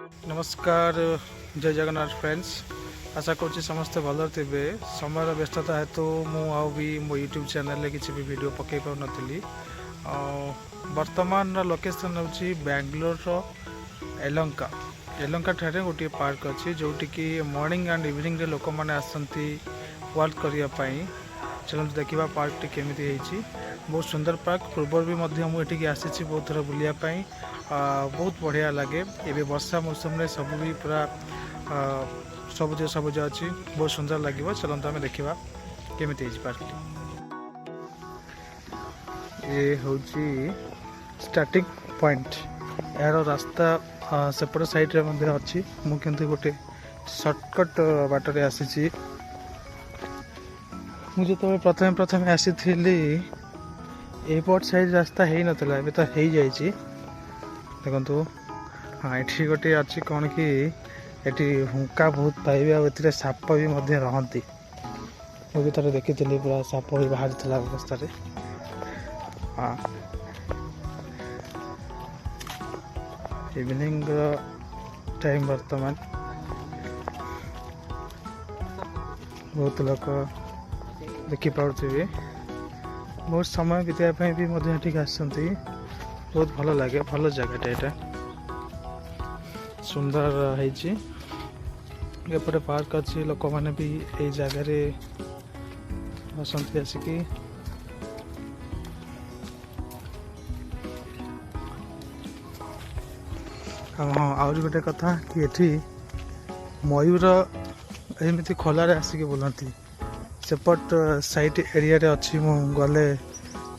नमस्कार जय जगन्नाथ फ्रेंड्स। आशा करुँच समस्ते भल थे। समय व्यस्तता हेतु मुझे मो यूट्यूब चैनल किसी भी वीडियो पकई पार नी। वर्तमान लोकेशन हूँ बेंगलोर एलंका। एलंका ठारे गोटे पार्क अच्छी जोटि कि मॉर्निंग एंड इवनिंग रे लोक मैंने आसती वॉक करने। चलते देखा पार्क टी केमी। बहुत सुंदर पार्क। पूर्व भी मुझे आसी बहुत थर बुलायापी। बहुत बढ़िया लगे। ये वर्षा मौसम में सब भी पूरा सबुज सबुज अच्छी बहुत सुंदर लगे। चलते आम देखा केमी पार्क। ये हूँ स्टार्टिंग पॉइंट। यार रास्ता सेपट साइड रे अच्छी। मुझे गोटे सर्टकट बाटर आसी। मुझे तो प्रथम प्रथम आसी एपट साइड रास्ता है नाला तो हो जाइए। देखो हाँ ये गोटे अच्छी कौन कि ये हुंका बहुत पाइबे आ साप भी रहती। मुझे थोड़े देखी पूरा साप भी बाहरी अवस्था। हाँ इवनिंग टाइम वर्तमान बहुत लोग देखिपे। बहुत समय बिताई भी आसती। बहुत भल लगे। भल जगह यहाँ सुंदर है। पार्क अच्छी लोक मैंने भी यही जगह बसंती आसिकी। हाँ आहरी गोटे कथा कि ये मयूर एमती खोलार आसिक बुलती। सेपट साइट एरिया रे अच्छी मु गले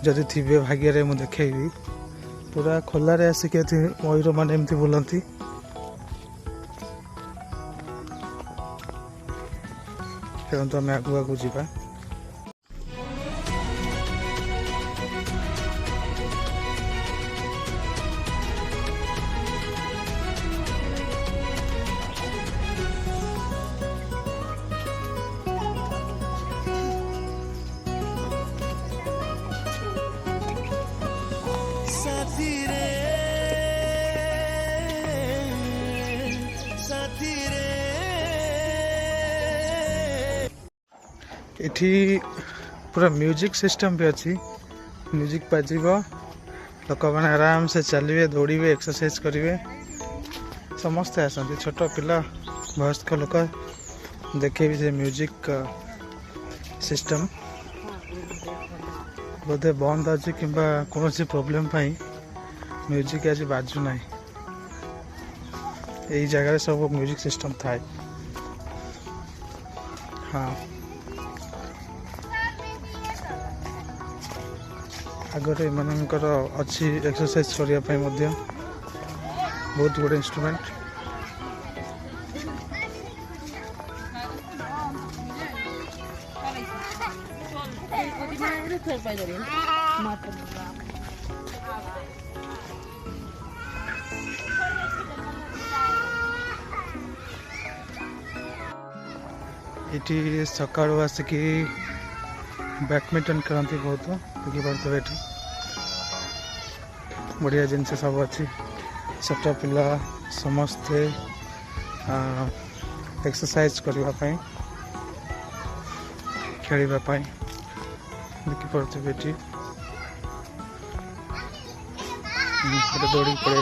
जदि थे भाग्य मुझे देखेबी पूरा खोलार आसिक मयूर मैंने एमती बुलती। चलते आम आगू आगू जावा। इठी पूरा म्यूजिक सिस्टम भी अच्छी। म्यूजिक बाजिब लोक मैंने आराम से चलिए दौड़े एक्सरसाइज करेंगे। समस्ते आसती छोट पिला वयस्क लोक देखे भी से म्यूजिक सिस्टम बोधे बंद अच्छी कि कौन सी प्रोब्लेम म्यूजिक आज बाजू ना। यही जगह सब म्यूजिक सिस्टम थाए। हाँ आगर एमनकर अच्छी एक्सरसाइज करने बहुत गुड इंस्ट्रूमेंट। ये सका आसिकी बैडमिंटन खेलती बहुत देखिपे। बढ़िया जिनस सब अच्छी। छोट पिला समस्ते एक्सरसाइज करने खेलवाई देखिपे। दौड़ी पड़े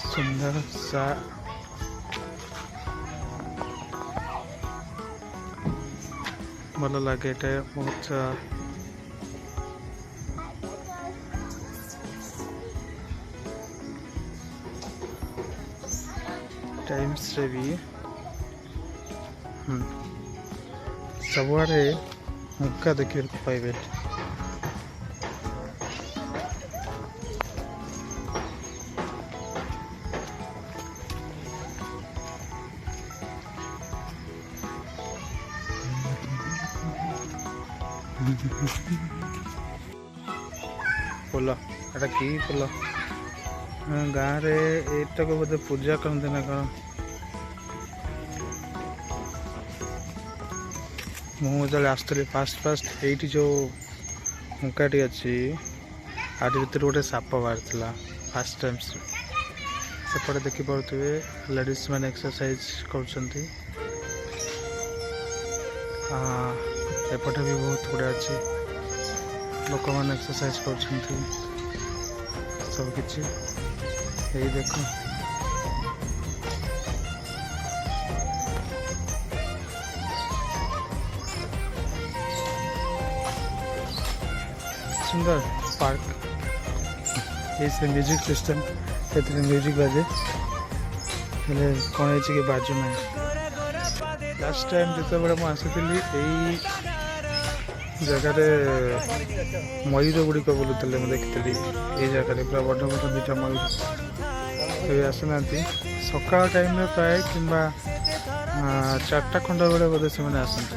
सुंदर सा भल लगे। बहुत टाइम्स रे भी सबुआड़े हुक्का देखिए पाइबे। फूल एटा कि फूल गाँव रे एटा को बोधे पूजा करते ना कौन। मुझे आसती फास्ट फास्ट ये जो हुंकाटी अच्छी आदि भर गोटे साप बाहर फास्ट टाइम सेपटे देखिपे लेडीज मैंने एक्सरसाइज करपटे भी बहुत गुड़ा अच्छी लोक मैंने एक्सरसाइज कर सब किसी यही देख सुंदर पार्क ये म्यूजिक सिस्टम से म्यूजिक बाजे हेले कौन है कि बाजू ना लास्ट टाइम जिते बड़े मुझे यही जगार मयूर गुड़िक बुलूले मुझे देखी ये जगह पूरा बड़ बड़ दुटा मयूर ये आसुना सका टाइम प्राय कि 4टा खंड बेले बोधे से आसते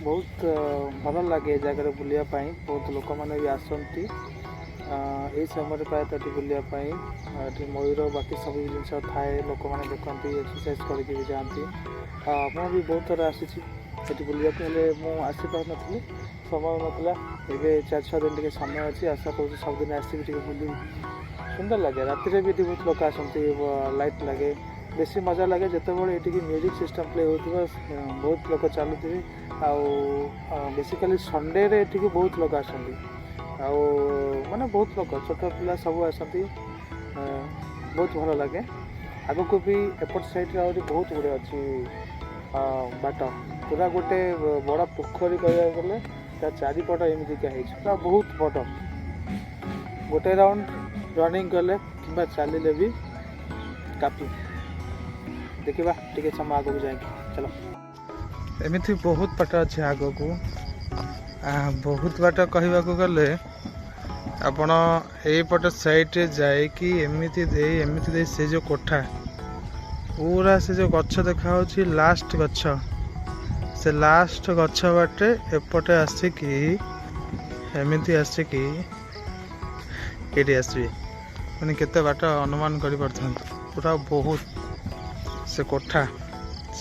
बहुत भल लगे जगह बुलापाई बहुत लोक मैंने भी आसती यही समय प्रायतः बुलापाई मयूर बाकी सब जिन थाए लोक मैंने देखते एक्सरसाइज करके भी जाती मुझे बहुत थर आसी बुलाप मुझे नी समय नाला ये 4-6 दिन टे समय अच्छी आशा कर सबुदिन आसिक बुल सुंदर लगे राति भी बहुत लोक आसती लाइट लगे बेसी मजा लगे जिते बड़े ये म्यूजिक सिस्टम प्ले हो बहुत लोक चलुवे बेसिकली संडे रे बहुत लोक आसती माने बहुत लोक छोट पिला सब आसती बहुत भल लगे आग को भी एपट साइड बहुत गुड़े अच्छी बाट पूरा गोटे बड़ा पोखरी कह गले चारिपट एमतिका पूरा बहुत बड़ गोटे राउंड रनिंग कले कि चलिले भी काफी देखा टे समय आग को जाए चलो एमती बहुत बाट अच्छे आग को बहुत बाट कहवा गले आपण यपट साइड जाकि एमती से जो कोठा पूरा से जो गछ देखा लास्ट गछ से लास्ट गछ बाटे एपटे आसिकी एमती आसिकी ये आसबे मैंने केते बाट अनुमान कर पूरा बहुत से कोठा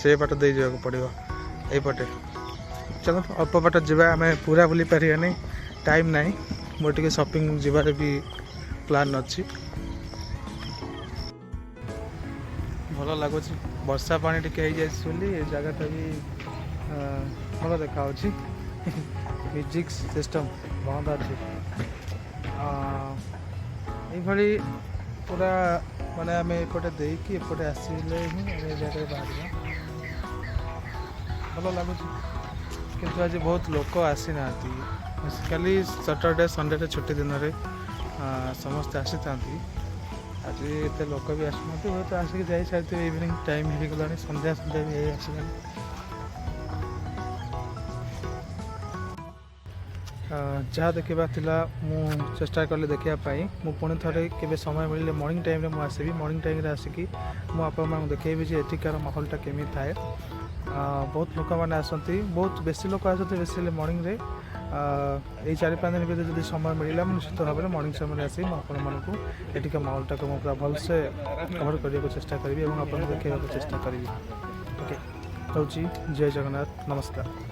से बाट दे जावाक पड़ो यपटे चलो अल्प बाट जावा आम पूरा बुली पार नहीं टाइम ना मोर टे शॉपिंग जीवार भी प्लान अच्छी भल लगुच वर्षा पानी टे जगटा भी भल देखा म्यूजिक सिस्टम बहुत अच्छी ये पूरा माने आम एपटे देकी एपटे आसले ही जगह बाहर भल लगुच किंतु आज बहुत लोक आसी ना बेसिकली सैटरडे संडे छुट्टी दिन में समस्ते आसी था आज एत लोक भी आसना बहुत आसिक जाई सारे इवनिंग टाइम हो गला संध्या संध्या भी आसला जहाँ देखा मु चेष्टा कली देखापी मु पुणी थे के समय मिले मॉर्निंग टाइम में आसबि मॉर्निंग टाइम आसिकी मुझे देखी जे एठिकार माहौलटा केमी थाए बहुत लोक मैंने आसती बहुत बेसी लोक आसते बेसी मॉर्निंग रे यही 4-5 दिन भर जो समय मिलला मुझे निश्चित भाव में मॉर्निंग समय आसी एठिका माहौलटा को पूरा भलसे कवर करने को चेष्टा करी और आपको देखा चेष्टा करी ओके रोची जय जगन्नाथ नमस्कार।